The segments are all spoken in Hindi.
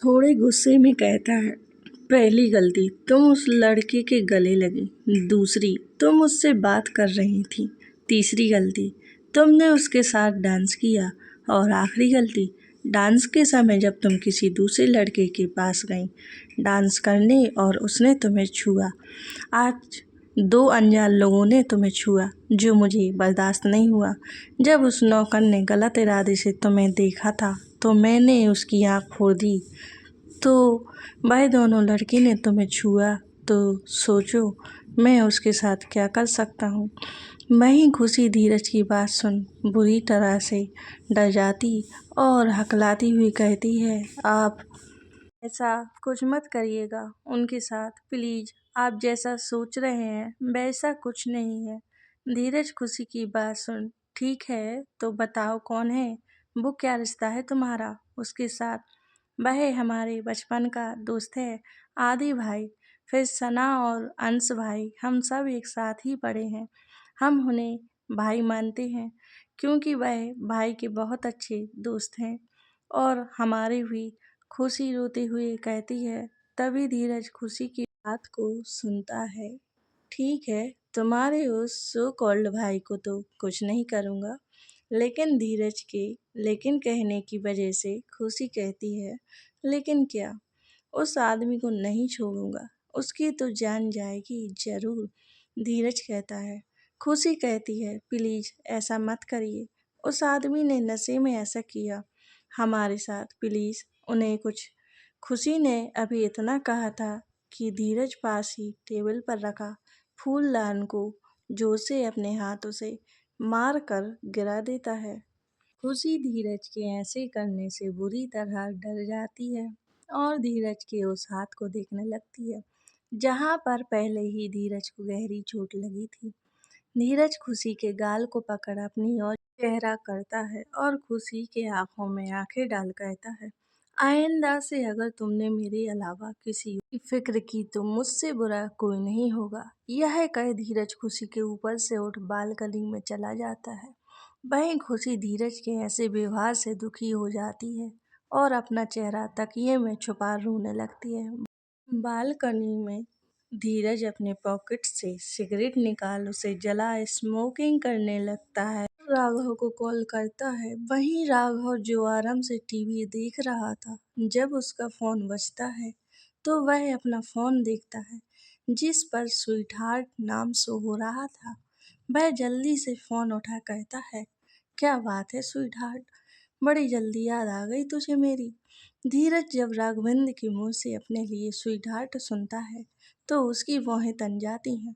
थोड़े गुस्से में कहता है, पहली गलती तुम उस लड़के के गले लगी, दूसरी तुम उससे बात कर रही थी, तीसरी गलती तुमने उसके साथ डांस किया और आखिरी गलती डांस के समय जब तुम किसी दूसरे लड़के के पास गई डांस करने और उसने तुम्हें छुआ। आज दो अनजान लोगों ने तुम्हें छुआ जो मुझे बर्दाश्त नहीं हुआ। जब उस नौकर ने गलत इरादे से तुम्हें देखा था तो मैंने उसकी आँख फोड़ दी। तो भाई दोनों लड़के ने तुम्हें छुआ तो सोचो मैं उसके साथ क्या कर सकता हूँ। वहीं खुशी धीरज की बात सुन बुरी तरह से डर जाती और हकलाती हुई कहती है, आप ऐसा कुछ मत करिएगा उनके साथ प्लीज। आप जैसा सोच रहे हैं वैसा कुछ नहीं है। धीरज खुशी की बात सुन, ठीक है तो बताओ कौन है वो, क्या रिश्ता है तुम्हारा उसके साथ। वह हमारे बचपन का दोस्त है, आदि भाई। फिर सना और अंश भाई, हम सब एक साथ ही पढ़े हैं। हम उन्हें भाई मानते हैं क्योंकि वह भाई के बहुत अच्छे दोस्त हैं। और हमारी भी खुशी रोते हुए कहती है। तभी धीरज खुशी की बात को सुनता है। ठीक है, तुम्हारे उस सो कॉल्ड भाई को तो कुछ नहीं करूँगा, लेकिन धीरज के लेकिन कहने की वजह से खुशी कहती है, लेकिन क्या, उस आदमी को नहीं छोड़ूंगा, उसकी तो जान जाएगी जरूर। धीरज कहता है। खुशी कहती है, प्लीज ऐसा मत करिए, उस आदमी ने नशे में ऐसा किया हमारे साथ, प्लीज उन्हें कुछ। खुशी ने अभी इतना कहा था कि धीरज पास ही टेबल पर रखा फूलदान को जोर से अपने हाथों से मार कर गिरा देता है। खुशी धीरज के ऐसे करने से बुरी तरह डर जाती है और धीरज के उस हाथ को देखने लगती है जहाँ पर पहले ही धीरज को गहरी चोट लगी थी। धीरज खुशी के गाल को पकड़ अपनी ओर चेहरा करता है और खुशी के आंखों में आंखें डाल कहता है, आइंदा से अगर तुमने मेरे अलावा किसी की फिक्र की तो मुझसे बुरा कोई नहीं होगा। यह कह धीरज खुशी के ऊपर से उठ बालकनी में चला जाता है। वहीं खुशी धीरज के ऐसे व्यवहार से दुखी हो जाती है और अपना चेहरा तकिए में छुपा रोने लगती है। बालकनी में धीरज अपने पॉकेट से सिगरेट निकाल उसे जला स्मोकिंग करने लगता है। राघव को कॉल करता है। वहीं राघव जो आराम से टीवी देख रहा था, जब उसका फोन बजता है तो वह अपना फोन देखता है जिस पर स्वीट हार्ट नाम शो हो रहा था। वह जल्दी से फोन उठा कहता है, क्या बात है स्वीट हार्ट, बड़ी जल्दी याद आ गई तुझे मेरी। धीरज जब राघवेंद्र के मुंह से अपने लिए स्वीट हार्ट सुनता है तो उसकी भौहें तन जाती हैं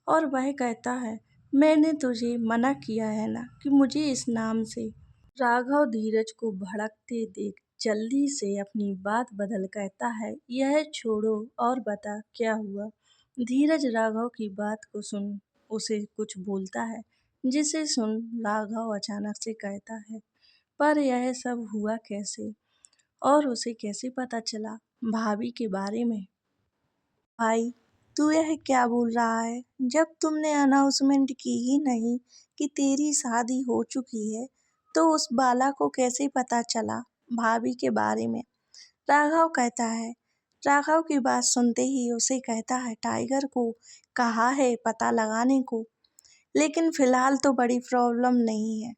और वह कहता है, मैंने तुझे मना किया है ना कि मुझे इस नाम से। राघव धीरज को भड़कते देख जल्दी से अपनी बात बदल कहता है, यह छोड़ो और बता क्या हुआ। धीरज राघव की बात को सुन उसे कुछ बोलता है जिसे सुन राघव अचानक से कहता है, पर यह सब हुआ कैसे और उसे कैसे पता चला भाभी के बारे में। भाई, तू यह क्या बोल रहा है? जब तुमने अनाउंसमेंट की ही नहीं कि तेरी शादी हो चुकी है तो उस बाला को कैसे पता चला भाभी के बारे में? राघव कहता है। राघव की बात सुनते ही उसे कहता है, टाइगर को कहा है पता लगाने को, लेकिन फिलहाल तो बड़ी प्रॉब्लम नहीं है।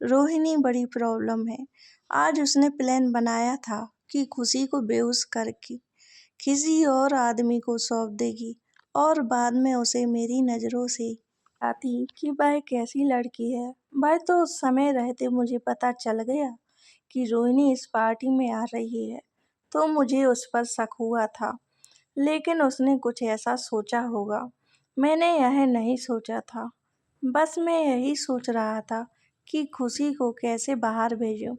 रोहिणी बड़ी प्रॉब्लम है। आज उसने प्लान बनाया था कि खुशी को बेहोश करके किसी और आदमी को सौंप देगी और बाद में उसे मेरी नज़रों से आती कि वह कैसी लड़की है। वह तो उस समय रहते मुझे पता चल गया कि रोहिणी इस पार्टी में आ रही है तो मुझे उस पर शक हुआ था, लेकिन उसने कुछ ऐसा सोचा होगा, मैंने यह नहीं सोचा था। बस मैं यही सोच रहा था कि खुशी को कैसे बाहर भेजूं,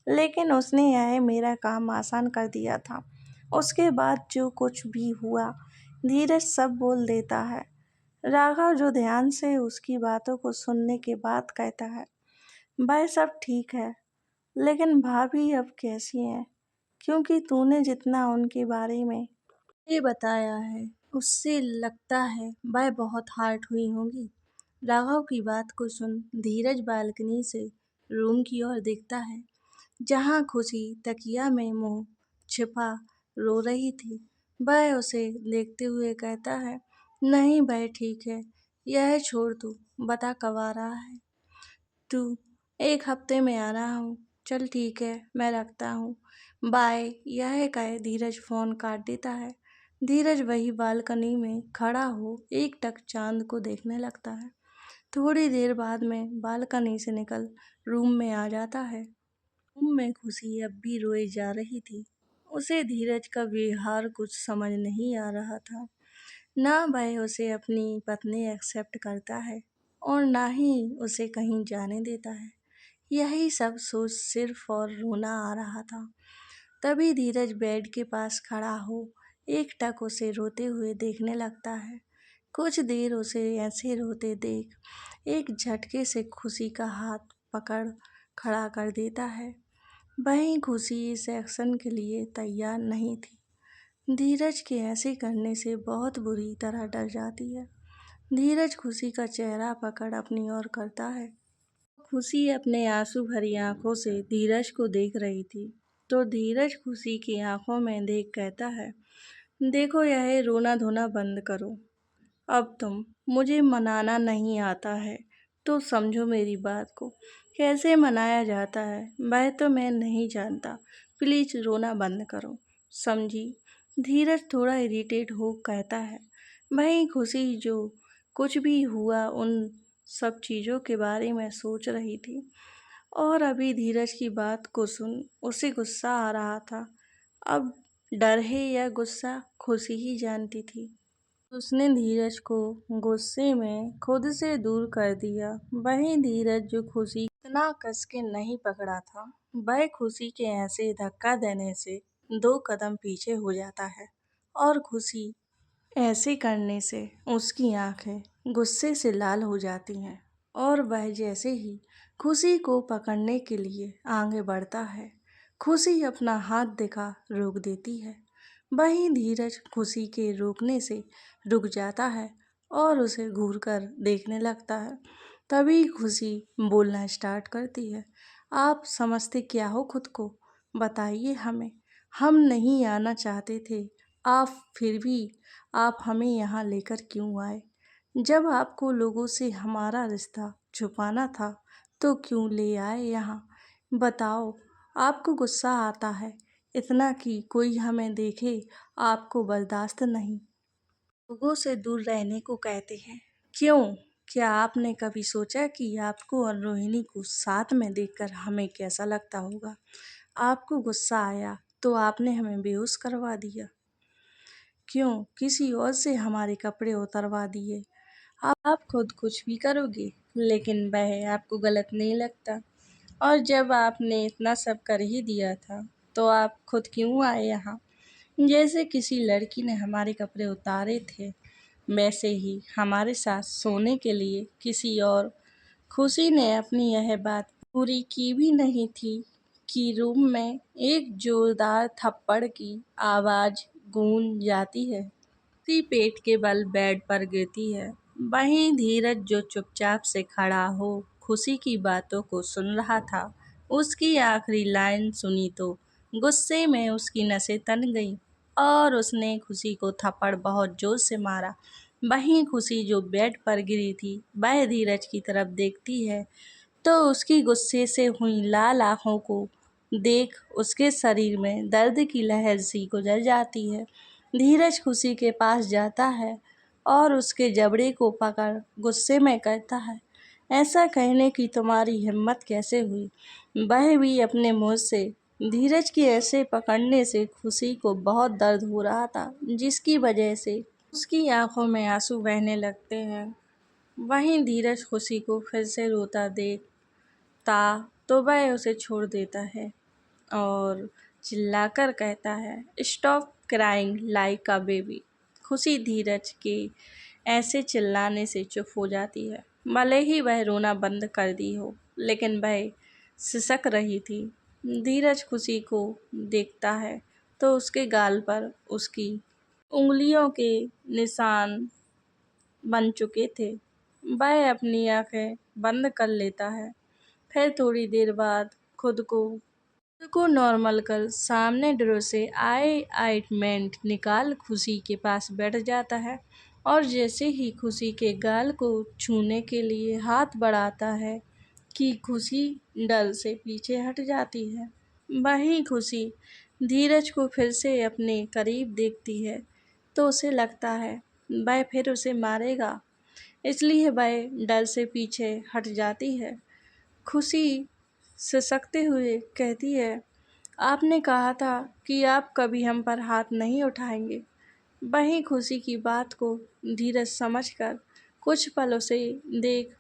लेकिन उसने यह मेरा काम आसान कर दिया था। उसके बाद जो कुछ भी हुआ धीरज सब बोल देता है। राघव जो ध्यान से उसकी बातों को सुनने के बाद कहता है, भाई सब ठीक है, लेकिन भाभी अब कैसी हैं? क्योंकि तूने जितना उनके बारे में ये बताया है उससे लगता है वह बहुत हर्ट हुई होंगी। राघव की बात को सुन धीरज बालकनी से रूम की ओर देखता है जहाँ खुशी तकिया में मुंह छिपा रो रही थी। वह उसे देखते हुए कहता है, नहीं भाई ठीक है, यह छोड़ तू, बता कब आ रहा है तू? 1 हफ्ते में आ रहा हूँ। चल ठीक है, मैं रखता हूँ, बाय। यह कहे धीरज फोन काट देता है। धीरज वही बालकनी में खड़ा हो एकटक चांद को देखने लगता है। थोड़ी देर बाद में बालकनी से निकल रूम में आ जाता है। रूम में खुशी अब भी रोए जा रही थी। उसे धीरज का व्यवहार कुछ समझ नहीं आ रहा था। ना वह उसे अपनी पत्नी एक्सेप्ट करता है और ना ही उसे कहीं जाने देता है। यही सब सोच सिर्फ और रोना आ रहा था। तभी धीरज बेड के पास खड़ा हो एकटक उसे रोते हुए देखने लगता है। कुछ देर उसे ऐसे रोते देख एक झटके से खुशी का हाथ पकड़ खड़ा कर देता है। वहीं खुशी इस एक्शन के लिए तैयार नहीं थी। धीरज के ऐसे करने से बहुत बुरी तरह डर जाती है। धीरज खुशी का चेहरा पकड़ अपनी ओर करता है। खुशी अपने आंसू भरी आंखों से धीरज को देख रही थी, तो धीरज खुशी की आंखों में देख कहता है, देखो यह रोना धोना बंद करो। अब तुम मुझे मनाना नहीं आता है तो समझो मेरी बात को। कैसे मनाया जाता है वह तो मैं नहीं जानता। प्लीज रोना बंद करो, समझी? धीरज थोड़ा इरिटेट हो कहता है। वहीं खुशी जो कुछ भी हुआ उन सब चीज़ों के बारे में सोच रही थी और अभी धीरज की बात को सुन उसे गुस्सा आ रहा था। अब डर है या गुस्सा खुशी ही जानती थी। उसने धीरज को गुस्से में खुद से दूर कर दिया। वहीं धीरज जो खुशी इतना कस के नहीं पकड़ा था, वह खुशी के ऐसे धक्का देने से 2 कदम पीछे हो जाता है और खुशी ऐसे करने से उसकी आंखें गुस्से से लाल हो जाती हैं और वह जैसे ही खुशी को पकड़ने के लिए आगे बढ़ता है, खुशी अपना हाथ दिखा रोक देती है। वहीं धीरज खुशी के रोकने से रुक जाता है और उसे घूर कर देखने लगता है। तभी खुशी बोलना स्टार्ट करती है, आप समझते क्या हो खुद को? बताइए हमें। हम नहीं आना चाहते थे, आप फिर भी आप हमें यहाँ लेकर क्यों आए? जब आपको लोगों से हमारा रिश्ता छुपाना था तो क्यों ले आए यहाँ? बताओ। आपको गुस्सा आता है इतना कि कोई हमें देखे, आपको बर्दाश्त नहीं, लोगों से दूर रहने को कहते हैं। क्यों? क्या आपने कभी सोचा कि आपको और रोहिणी को साथ में देखकर हमें कैसा लगता होगा? आपको गुस्सा आया तो आपने हमें बेहोश करवा दिया। क्यों? किसी और से हमारे कपड़े उतरवा दिए। आप खुद कुछ भी करोगे, लेकिन वह आपको गलत नहीं लगता। और जब आपने इतना सब कर ही दिया था, तो आप खुद क्यों आए यहाँ? जैसे किसी लड़की ने हमारे कपड़े उतारे थे, वैसे ही हमारे साथ सोने के लिए किसी और। खुशी ने अपनी यह बात पूरी की भी नहीं थी कि रूम में एक जोरदार थप्पड़ की आवाज़ गूंज जाती है। खुशी पेट के बल बेड पर गिरती है। वहीं धीरज जो चुपचाप से खड़ा हो खुशी की बातों को सुन रहा था, उसकी आखिरी लाइन सुनी तो गुस्से में उसकी नसें तन गईं और उसने खुशी को थप्पड़ बहुत जोर से मारा। वहीं खुशी जो बेड पर गिरी थी वह धीरज की तरफ देखती है तो उसकी गुस्से से हुई लाल आंखों को देख उसके शरीर में दर्द की लहर सी गुजर जाती है। धीरज खुशी के पास जाता है और उसके जबड़े को पकड़ गुस्से में कहता है, ऐसा कहने की तुम्हारी हिम्मत कैसे हुई? वह भी अपने मुंह से। धीरज के ऐसे पकड़ने से खुशी को बहुत दर्द हो रहा था, जिसकी वजह से उसकी आंखों में आंसू बहने लगते हैं। वहीं धीरज खुशी को फिर से रोता देखता तो वह उसे छोड़ देता है और चिल्लाकर कहता है, stop crying like a baby. खुशी धीरज के ऐसे चिल्लाने से चुप हो जाती है। भले ही वह रोना बंद कर दी हो, लेकिन वह सिसक रही थी। धीरज खुशी को देखता है तो उसके गाल पर उसकी उंगलियों के निशान बन चुके थे। वह अपनी आंखें बंद कर लेता है। फिर थोड़ी देर बाद खुद को को नॉर्मल कर सामने ड्रॉ से ऑइंटमेंट निकाल खुशी के पास बैठ जाता है और जैसे ही खुशी के गाल को छूने के लिए हाथ बढ़ाता है कि खुशी डर से पीछे हट जाती है। वहीं खुशी धीरज को फिर से अपने करीब देखती है तो उसे लगता है वह फिर उसे मारेगा, इसलिए वह डर से पीछे हट जाती है। खुशी सिसकते हुए कहती है, आपने कहा था कि आप कभी हम पर हाथ नहीं उठाएंगे। वहीं खुशी की बात को धीरज समझकर कुछ पल उसे देख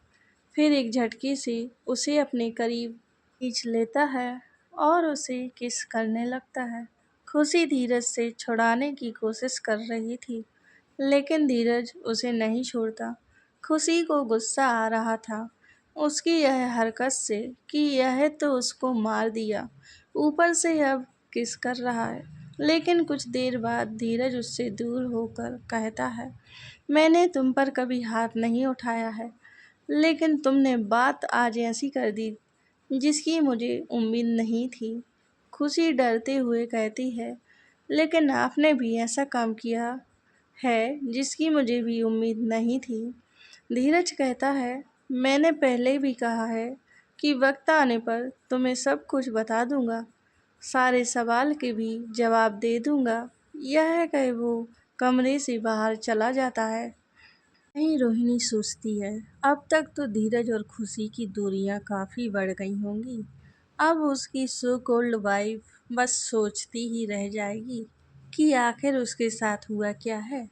फिर एक झटके से उसे अपने करीब खींच लेता है और उसे किस करने लगता है। खुशी धीरज से छुड़ाने की कोशिश कर रही थी, लेकिन धीरज उसे नहीं छोड़ता। खुशी को गुस्सा आ रहा था उसकी यह हरकत से कि यह तो उसको मार दिया, ऊपर से अब किस कर रहा है। लेकिन कुछ देर बाद धीरज उससे दूर होकर कहता है, मैंने तुम पर कभी हाथ नहीं उठाया है, लेकिन तुमने बात आज ऐसी कर दी जिसकी मुझे उम्मीद नहीं थी। खुशी डरते हुए कहती है, लेकिन आपने भी ऐसा काम किया है जिसकी मुझे भी उम्मीद नहीं थी। धीरज कहता है, मैंने पहले भी कहा है कि वक्त आने पर तुम्हें सब कुछ बता दूंगा, सारे सवाल के भी जवाब दे दूंगा। यह कह वो कमरे से बाहर चला जाता है। वहीं रोहिणी सोचती है, अब तक तो धीरज और खुशी की दूरियां काफ़ी बढ़ गई होंगी। अब उसकी सो कॉल्ड वाइफ बस सोचती ही रह जाएगी कि आखिर उसके साथ हुआ क्या है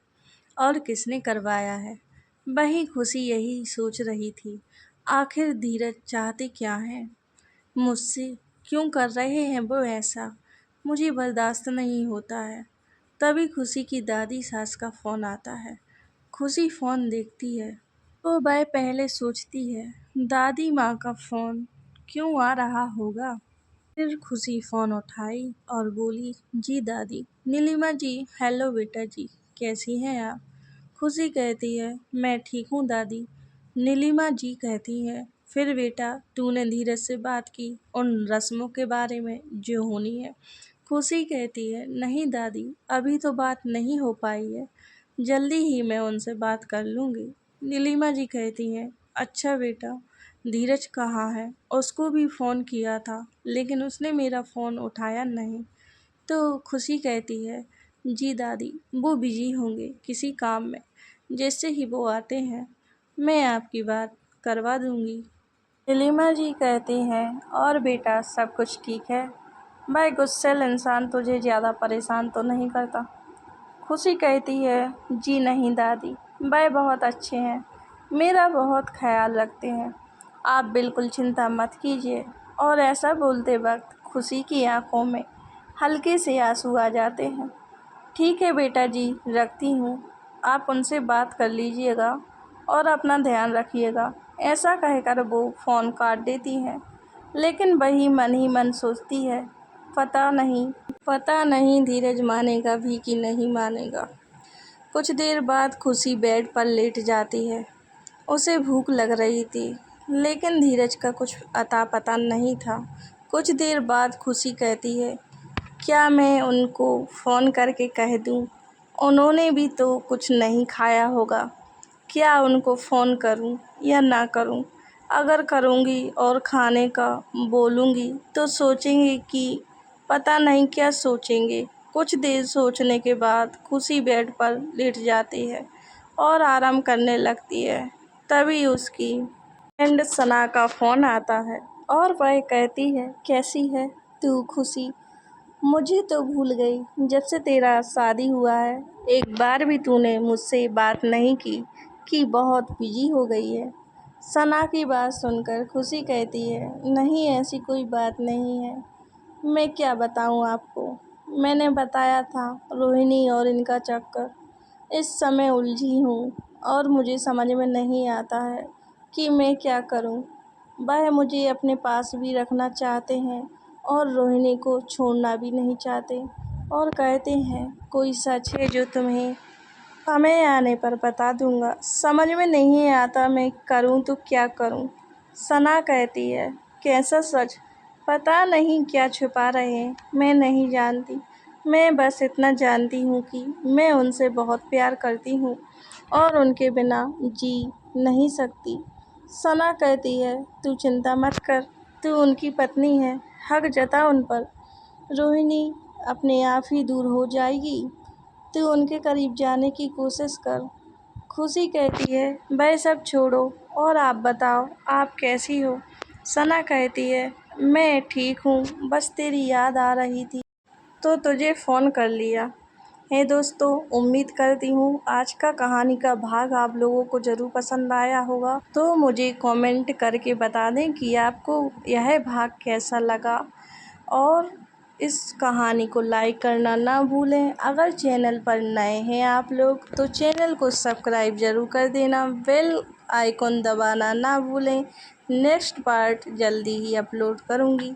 और किसने करवाया है। वहीं खुशी यही सोच रही थी, आखिर धीरज चाहते क्या हैं मुझसे, क्यों कर रहे हैं वो ऐसा, मुझे बर्दाश्त नहीं होता है। तभी खुशी की दादी सास का फ़ोन आता है। खुशी फ़ोन देखती है तो वह पहले सोचती है, दादी माँ का फ़ोन क्यों आ रहा होगा। फिर खुशी फ़ोन उठाई और बोली, जी दादी। नीलिमा जी, हेलो बेटा जी, कैसी हैं आप। खुशी कहती है, मैं ठीक हूँ दादी। नीलिमा जी कहती है, फिर बेटा तूने धीरज से बात की उन रस्मों के बारे में जो होनी है। खुशी कहती है, नहीं दादी, अभी तो बात नहीं हो पाई है, जल्दी ही मैं उनसे बात कर लूँगी। नीलिमा जी कहती हैं, अच्छा बेटा, धीरज कहाँ है, उसको भी फ़ोन किया था लेकिन उसने मेरा फ़ोन उठाया नहीं। तो खुशी कहती है, जी दादी, वो बिजी होंगे किसी काम में, जैसे ही वो आते हैं मैं आपकी बात करवा दूंगी। नीलिमा जी कहती हैं, और बेटा सब कुछ ठीक है, भाई गुस्सैल इंसान तुझे ज़्यादा परेशान तो नहीं करता। खुशी कहती है, जी नहीं दादी, वह बहुत अच्छे हैं, मेरा बहुत ख्याल रखते हैं, आप बिल्कुल चिंता मत कीजिए। और ऐसा बोलते वक्त खुशी की आंखों में हल्के से आंसू आ जाते हैं। ठीक है बेटा जी, रखती हूँ, आप उनसे बात कर लीजिएगा और अपना ध्यान रखिएगा। ऐसा कहकर वो फ़ोन काट देती है, लेकिन वही मन ही मन सोचती है, पता नहीं धीरज मानेगा भी कि नहीं मानेगा। कुछ देर बाद खुशी बेड पर लेट जाती है। उसे भूख लग रही थी, लेकिन धीरज का कुछ अता पता नहीं था। कुछ देर बाद खुशी कहती है, क्या मैं उनको फ़ोन करके कह दूँ? उन्होंने भी तो कुछ नहीं खाया होगा। क्या उनको फ़ोन करूँ या ना करूँ? अगर करूँगी और खाने का बोलूँगी तो सोचेंगे कि पता नहीं क्या सोचेंगे। कुछ देर सोचने के बाद खुशी बेड पर लेट जाती है और आराम करने लगती है। तभी उसकी फ्रेंड सना का फ़ोन आता है और वह कहती है, कैसी है तू खुशी? मुझे तो भूल गई, जब से तेरा शादी हुआ है एक बार भी तूने मुझसे बात नहीं की कि बहुत बिजी हो गई है। सना की बात सुनकर खुशी कहती है, नहीं ऐसी कोई बात नहीं है, मैं क्या बताऊँ आपको, मैंने बताया था रोहिणी और इनका चक्कर, इस समय उलझी हूँ और मुझे समझ में नहीं आता है कि मैं क्या करूँ। वह मुझे अपने पास भी रखना चाहते हैं और रोहिणी को छोड़ना भी नहीं चाहते और कहते हैं कोई सच है जो तुम्हें समय आने पर बता दूंगा। समझ में नहीं आता मैं करूं तो क्या करूं। सना कहती है, कैसा सच पता नहीं क्या छुपा रहे हैं, मैं नहीं जानती। मैं बस इतना जानती हूँ कि मैं उनसे बहुत प्यार करती हूँ और उनके बिना जी नहीं सकती। सना कहती है, तू चिंता मत कर, तू उनकी पत्नी है, हक जता उन पर। रोहिणी अपने आप ही दूर हो जाएगी, तू उनके करीब जाने की कोशिश कर। खुशी कहती है, वह सब छोड़ो और आप बताओ, आप कैसी हो? सना कहती है, मैं ठीक हूँ, बस तेरी याद आ रही थी तो तुझे फ़ोन कर लिया। हे दोस्तों, उम्मीद करती हूँ आज का कहानी का भाग आप लोगों को ज़रूर पसंद आया होगा। तो मुझे कमेंट करके बता दें कि आपको यह भाग कैसा लगा और इस कहानी को लाइक करना ना भूलें। अगर चैनल पर नए हैं आप लोग तो चैनल को सब्सक्राइब ज़रूर कर देना, बेल आइकॉन दबाना ना भूलें। नेक्स्ट पार्ट जल्दी ही अपलोड करूँगी।